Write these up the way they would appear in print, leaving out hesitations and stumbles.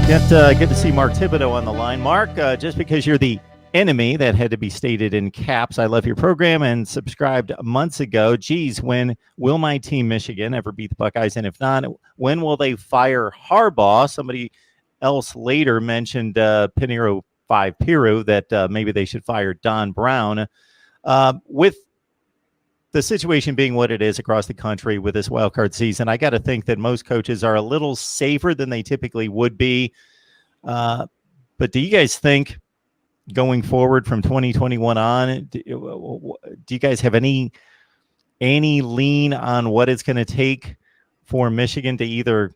Good to see Mark Thibodeau on the line. Mark, just because you're the enemy, that had to be stated in caps. I love your program and subscribed months ago. Geez, when will my team, Michigan, ever beat the Buckeyes? And if not, when will they fire Harbaugh? Somebody else later mentioned Pinero 5 Piru that maybe they should fire Don Brown. With the situation being what it is across the country with this wild card season, I got to think that most coaches are a little safer than they typically would be. But do you guys think going forward from 2021 on, do you guys have any lean on what it's going to take for Michigan to either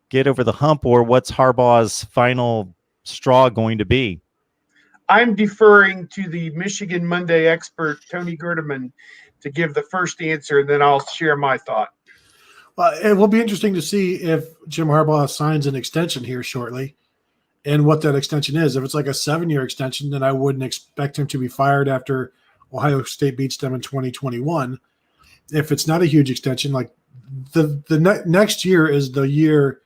get over the hump, or what's Harbaugh's final straw going to be? I'm deferring to the Michigan Monday expert, Tony Gerdeman, to give the first answer, and then I'll share my thought. Well, it will be interesting to see if Jim Harbaugh signs an extension here shortly and what that extension is. If it's like a 7-year extension, then I wouldn't expect him to be fired after Ohio State beats them in 2021. If it's not a huge extension, like the next year is the year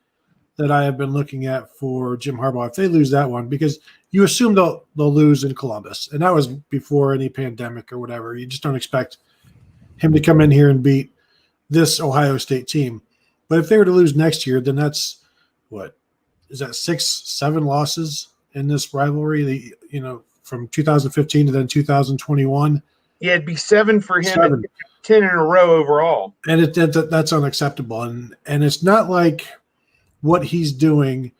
that I have been looking at for Jim Harbaugh. If they lose that one, because you assume they'll lose in Columbus, and that was before any pandemic or whatever. You just don't expect him to come in here and beat this Ohio State team. But if they were to lose next year, then that's what is that 6-7 losses in this rivalry? From 2015 to then 2021. Yeah, it'd be 7 for him, and 10 in a row overall. And that's unacceptable. And it's not like what he's doing,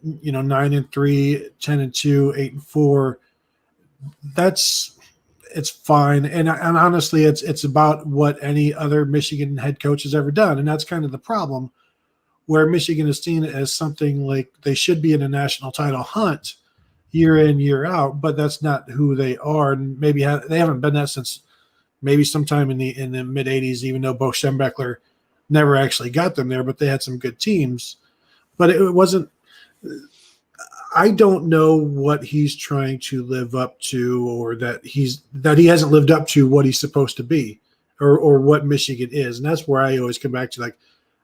9-3, 10-2, 8-4. It's fine. And honestly, it's about what any other Michigan head coach has ever done. And that's kind of the problem, where Michigan is seen as something like they should be in a national title hunt year in, year out, but that's not who they are. And maybe they haven't been that since maybe sometime in the mid 80s, even though Bo Schembechler never actually got them there, but they had some good teams. But it wasn't – I don't know what he's trying to live up to, or that he hasn't lived up to what he's supposed to be, or what Michigan is. And that's where I always come back to, like,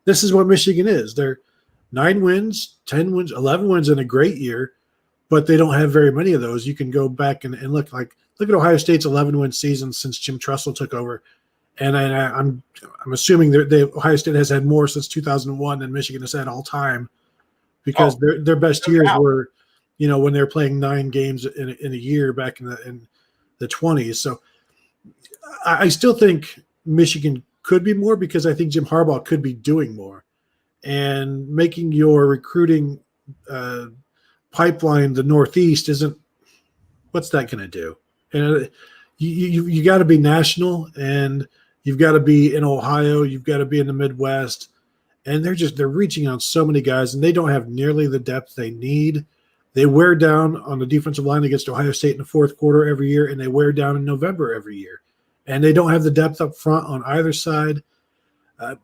this is what Michigan is. They're 9 wins, 10 wins, 11 wins in a great year, but they don't have very many of those. You can go back and look at Ohio State's 11-win season since Jim Tressel took over. And I'm assuming that Ohio State has had more since 2001 than Michigan has had all time, because their best years were, when they were playing 9 games in a year back in the 20s. So I still think Michigan could be more, because I think Jim Harbaugh could be doing more, and making your recruiting pipeline the Northeast isn't. What's that going to do? And you got to be national, and you've got to be in Ohio, you've got to be in the Midwest. And they're reaching on so many guys, and they don't have nearly the depth they need. They wear down on the defensive line against Ohio State in the fourth quarter every year, and they wear down in November every year. And they don't have the depth up front on either side.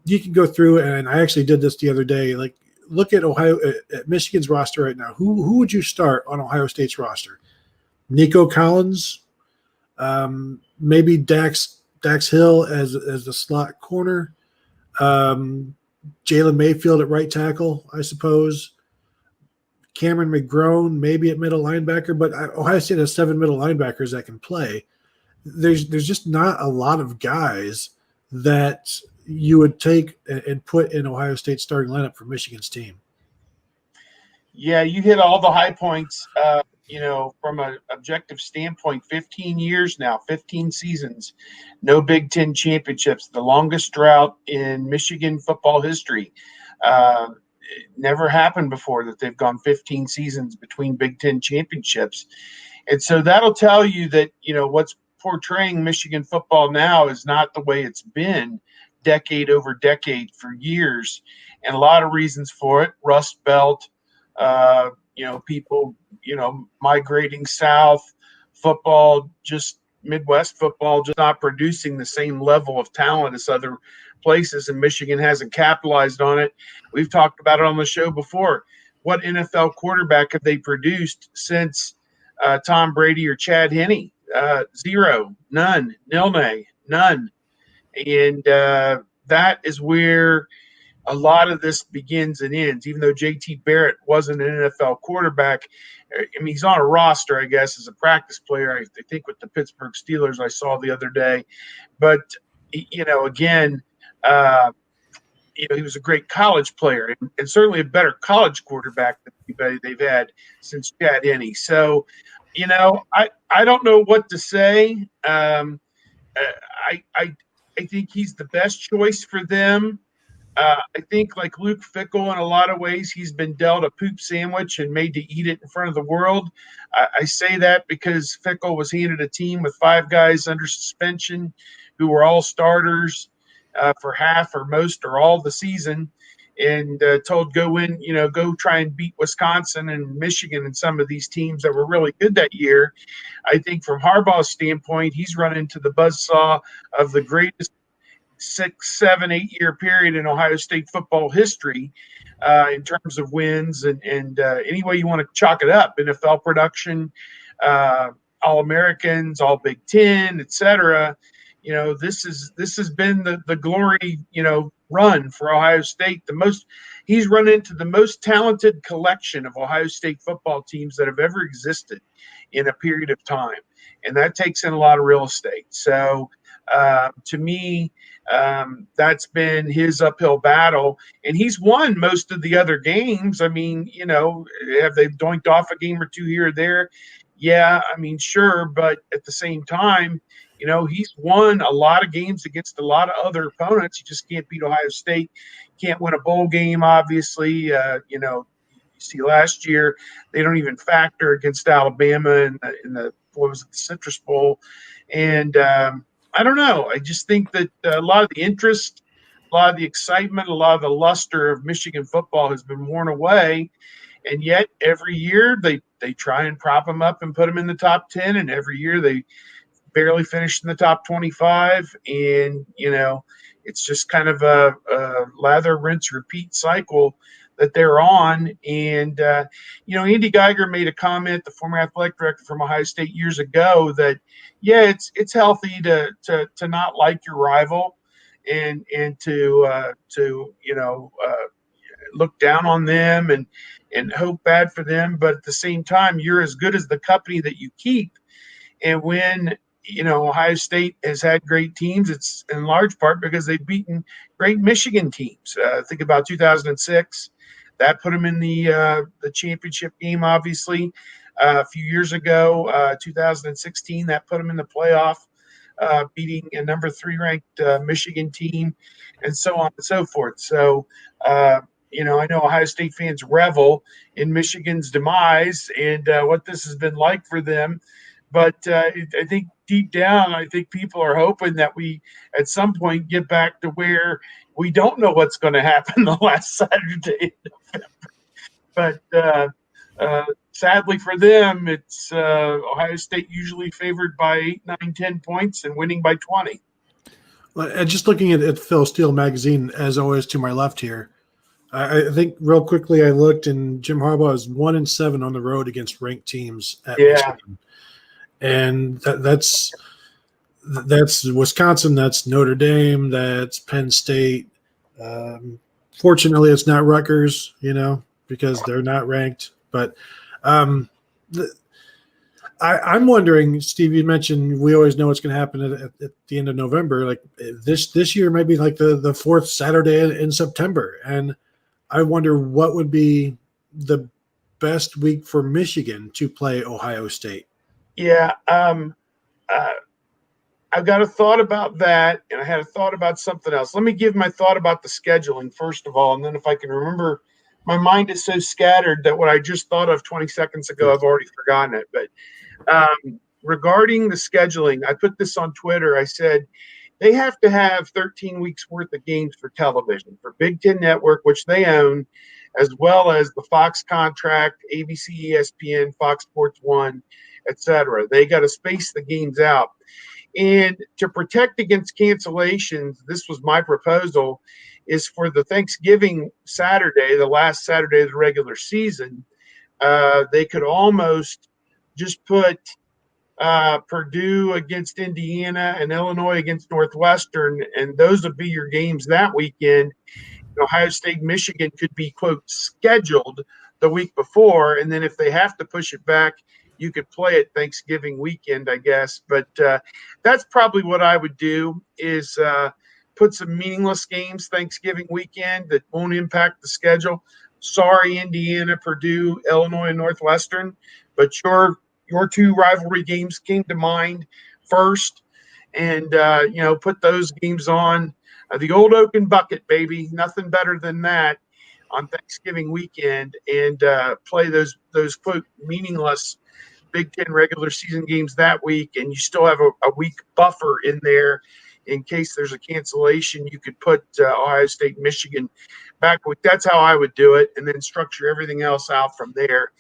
You can go through, and I actually did this the other day. Like, look at at Michigan's roster right now. Who would you start on Ohio State's roster? Nico Collins, maybe Dax Hill as the slot corner. Jalen Mayfield at right tackle, I suppose. Cameron McGrone maybe at middle linebacker, but Ohio State has 7 middle linebackers that can play. There's just not a lot of guys that you would take and put in Ohio State's starting lineup for Michigan's team. Yeah, you hit all the high points. From an objective standpoint, 15 years now, 15 seasons, no Big Ten championships, the longest drought in Michigan football history. It never happened before that they've gone 15 seasons between Big Ten championships. And so that'll tell you that, what's portraying Michigan football now is not the way it's been decade over decade for years. And a lot of reasons for it: Rust Belt, people, migrating south, football, just Midwest football, just not producing the same level of talent as other places, and Michigan hasn't capitalized on it. We've talked about it on the show before. What NFL quarterback have they produced since Tom Brady or Chad Henne? Zero, none, nil-nay, none. And that is where a lot of this begins and ends. Even though J.T. Barrett wasn't an NFL quarterback, I mean, he's on a roster, I guess, as a practice player, I think, with the Pittsburgh Steelers I saw the other day. But, again, he was a great college player and certainly a better college quarterback than anybody they've had since Chad Henne. So, I don't know what to say. I think he's the best choice for them. I think, like Luke Fickell, in a lot of ways, he's been dealt a poop sandwich and made to eat it in front of the world. I say that because Fickell was handed a team with 5 guys under suspension who were all starters for half or most or all the season, and told go try and beat Wisconsin and Michigan and some of these teams that were really good that year. I think from Harbaugh's standpoint, he's run into the buzzsaw of the greatest 6, 7, 8-year period in Ohio State football history in terms of wins and any way you want to chalk it up, NFL production, All-Americans, All Big Ten, etc. This has been the glory, run for Ohio State. He's run into the most talented collection of Ohio State football teams that have ever existed in a period of time, and that takes in a lot of real estate. So to me, that's been his uphill battle, and he's won most of the other games. I mean, have they doinked off a game or two here or there? Yeah, I mean, sure, but at the same time, he's won a lot of games against a lot of other opponents. You just can't beat Ohio State. Can't win a bowl game, obviously. You see last year, they don't even factor against Alabama in the Citrus Bowl. And I don't know. I just think that a lot of the interest, a lot of the excitement, a lot of the luster of Michigan football has been worn away. And yet every year they try and prop them up and put them in the top 10. And every year they barely finished in the top 25. And, it's just kind of a lather, rinse, repeat cycle that they're on. And, Andy Geiger made a comment, the former athletic director from Ohio State years ago, that, yeah, it's healthy to not like your rival and to look down on them and hope bad for them. But at the same time, you're as good as the company that you keep. And when Ohio State has had great teams, it's in large part because they've beaten great Michigan teams. Think about 2006. That put them in the championship game, obviously. A few years ago, 2016, that put them in the playoff, beating a number 3 ranked Michigan team, and so on and so forth. So, I know Ohio State fans revel in Michigan's demise and what this has been like for them. But I think deep down, I think people are hoping that we at some point get back to where we don't know what's going to happen the last Saturday in November. But sadly for them, it's Ohio State usually favored by 8, 9, 10 points and winning by 20. And just looking at Phil Steele magazine, as always, to my left here, I think real quickly I looked, and Jim Harbaugh is 1-7 on the road against ranked teams at Michigan. And that's Wisconsin, that's Notre Dame, that's Penn State. Fortunately, it's not Rutgers, because they're not ranked. But I'm wondering, Steve, you mentioned we always know what's going to happen at the end of November. Like this year might be like the 4th Saturday in September. And I wonder what would be the best week for Michigan to play Ohio State. Yeah, I've got a thought about that, and I had a thought about something else. Let me give my thought about the scheduling first of all, and then if I can remember, my mind is so scattered that what I just thought of 20 seconds ago, I've already forgotten it. But regarding the scheduling, I put this on Twitter. I said they have to have 13 weeks worth of games for television, for Big Ten Network, which they own, as well as the Fox contract, ABC, ESPN, Fox Sports 1, etc. They got to space the games out. And to protect against cancellations, this was my proposal, is for the Thanksgiving Saturday, the last Saturday of the regular season, they could almost just put Purdue against Indiana and Illinois against Northwestern, and those would be your games that weekend. Ohio State, Michigan could be, quote, scheduled the week before. And then if they have to push it back, you could play it Thanksgiving weekend, I guess. But that's probably what I would do is put some meaningless games Thanksgiving weekend that won't impact the schedule. Sorry, Indiana, Purdue, Illinois, and Northwestern, but your two rivalry games came to mind first. And, put those games on the old Oaken Bucket, baby. Nothing better than that on Thanksgiving weekend, and play those quote meaningless Big Ten regular season games that week, and you still have a week buffer in there in case there's a cancellation. You could put Ohio State, Michigan back week. That's how I would do it, and then structure everything else out from there.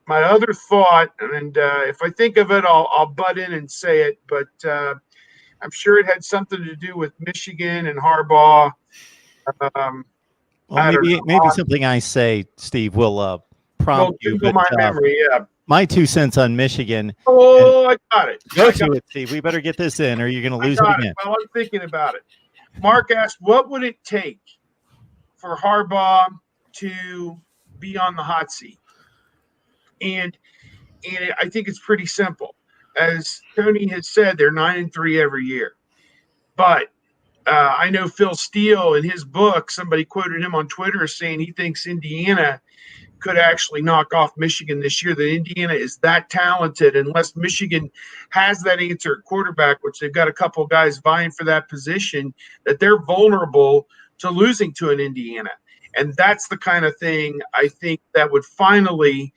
My other thought, and if I think of it, I'll butt in and say it, but I'm sure it had something to do with Michigan and Harbaugh. Well, maybe something I say, Steve, will prompt you. But, my memory, yeah. My 2 cents on Michigan. Oh, I got it. Go to it, Steve. We better get this in, or you're going to lose it again. Well, I'm thinking about it. Mark asked, what would it take for Harbaugh to be on the hot seat? And I think it's pretty simple. As Tony has said, they're 9-3 every year. But I know Phil Steele in his book, somebody quoted him on Twitter saying he thinks Indiana could actually knock off Michigan this year, that Indiana is that talented, unless Michigan has that answer at quarterback, which they've got a couple of guys vying for that position, that they're vulnerable to losing to an Indiana. And that's the kind of thing I think that would finally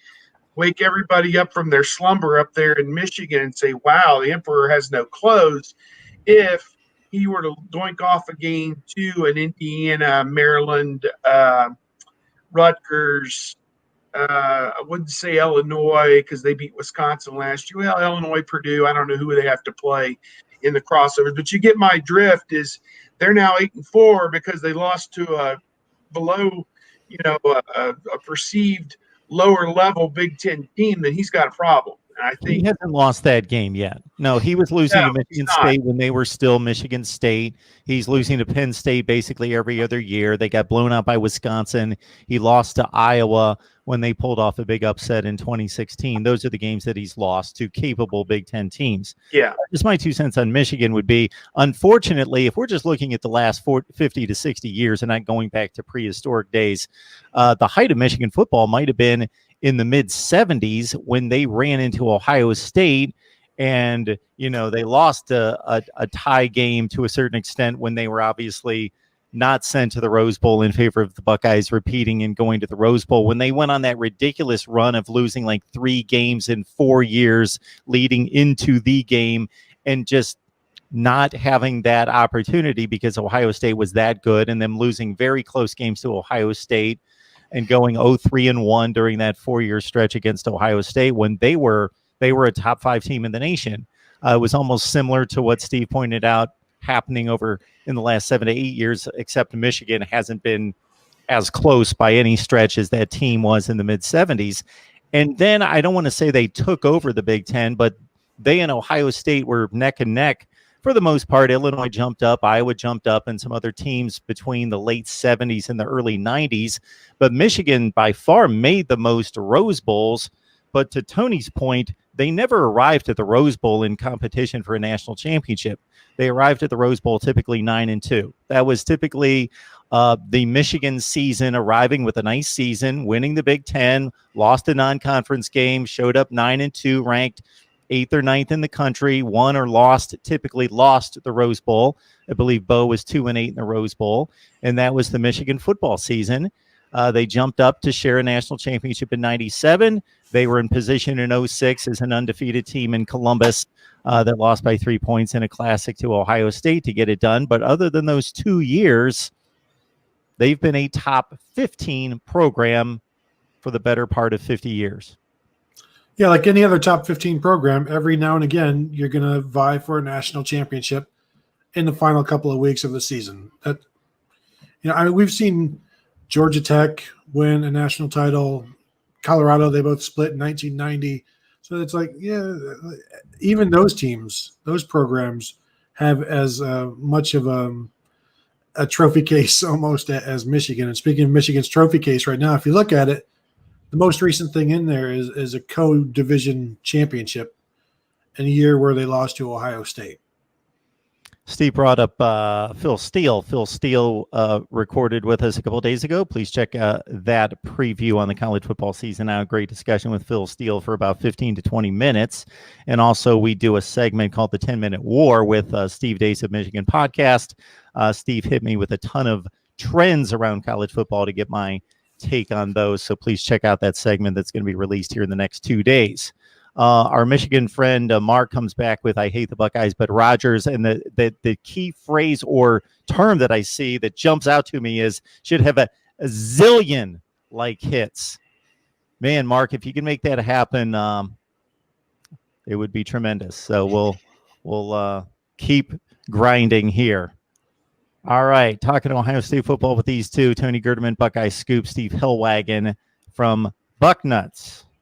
wake everybody up from their slumber up there in Michigan and say, wow, the emperor has no clothes, if he were to doink off a game to an Indiana, Maryland, Rutgers, I wouldn't say Illinois because they beat Wisconsin last year. Well, Illinois, Purdue, I don't know who they have to play in the crossovers. But you get my drift is they're now 8-4 because they lost to a below, a perceived lower level Big Ten team. Then he's got a problem. And I think he hasn't lost that game yet. No, he was losing to Michigan State when they were still Michigan State. He's losing to Penn State basically every other year. They got blown out by Wisconsin. He lost to Iowa when they pulled off a big upset in 2016. Those are the games that he's lost to capable Big Ten teams. Yeah. Just my 2 cents on Michigan would be, unfortunately, if we're just looking at the last 50 to 60 years and not going back to prehistoric days, the height of Michigan football might have been in the mid-'70s when they ran into Ohio State, and they lost a tie game to a certain extent when they were obviously not sent to the Rose Bowl in favor of the Buckeyes repeating and going to the Rose Bowl, when they went on that ridiculous run of losing like 3 games in 4 years leading into the game, and just not having that opportunity because Ohio State was that good, and them losing very close games to Ohio State and going 0-3-1 during that 4-year stretch against Ohio State when they were a top 5 team in the nation. It was almost similar to what Steve pointed out happening over in the last 7 to 8 years, except Michigan hasn't been as close by any stretch as that team was in the mid-'70s. And then I don't want to say they took over the Big Ten, but they and Ohio State were neck and neck for the most part. Illinois jumped up, Iowa jumped up, and some other teams between the late 70s and the early 90s. But Michigan by far made the most Rose Bowls. But to Tony's point, they never arrived at the Rose Bowl in competition for a national championship. They arrived at the Rose Bowl typically 9-2. That was typically the Michigan season, arriving with a nice season, winning the Big Ten, lost a non-conference game, showed up 9-2, ranked 8th or 9th in the country, won or lost, typically lost the Rose Bowl. I believe Bo was 2-8 in the Rose Bowl, and that was the Michigan football season. They jumped up to share a national championship in 97. They were in position in 06 as an undefeated team in Columbus that lost by 3 points in a classic to Ohio State to get it done. But other than those 2 years, they've been a top 15 program for the better part of 50 years. Yeah, like any other top 15 program, every now and again, you're going to vie for a national championship in the final couple of weeks of the season. We've seen Georgia Tech win a national title. Colorado, they both split in 1990. So it's like, yeah, even those teams, those programs have as much of a trophy case almost as Michigan. And speaking of Michigan's trophy case right now, if you look at it, the most recent thing in there is a co-division championship in a year where they lost to Ohio State. Steve brought up Phil Steele. Phil Steele recorded with us a couple of days ago. Please check that preview on the college football season out. Great discussion with Phil Steele for about 15 to 20 minutes. And also we do a segment called the 10-Minute War with Steve Dace of Michigan Podcast. Steve hit me with a ton of trends around college football to get my take on those. So please check out that segment that's going to be released here in the next 2 days. Our Michigan friend Mark comes back with "I hate the Buckeyes, but Rogers," and the key phrase or term that I see that jumps out to me is should have a zillion like hits. Man, Mark, if you can make that happen, it would be tremendous. So we'll keep grinding here. All right, talking Ohio State football with these two: Tony Gerdeman, Buckeye Scoop, Steve Hillwagon from Bucknuts.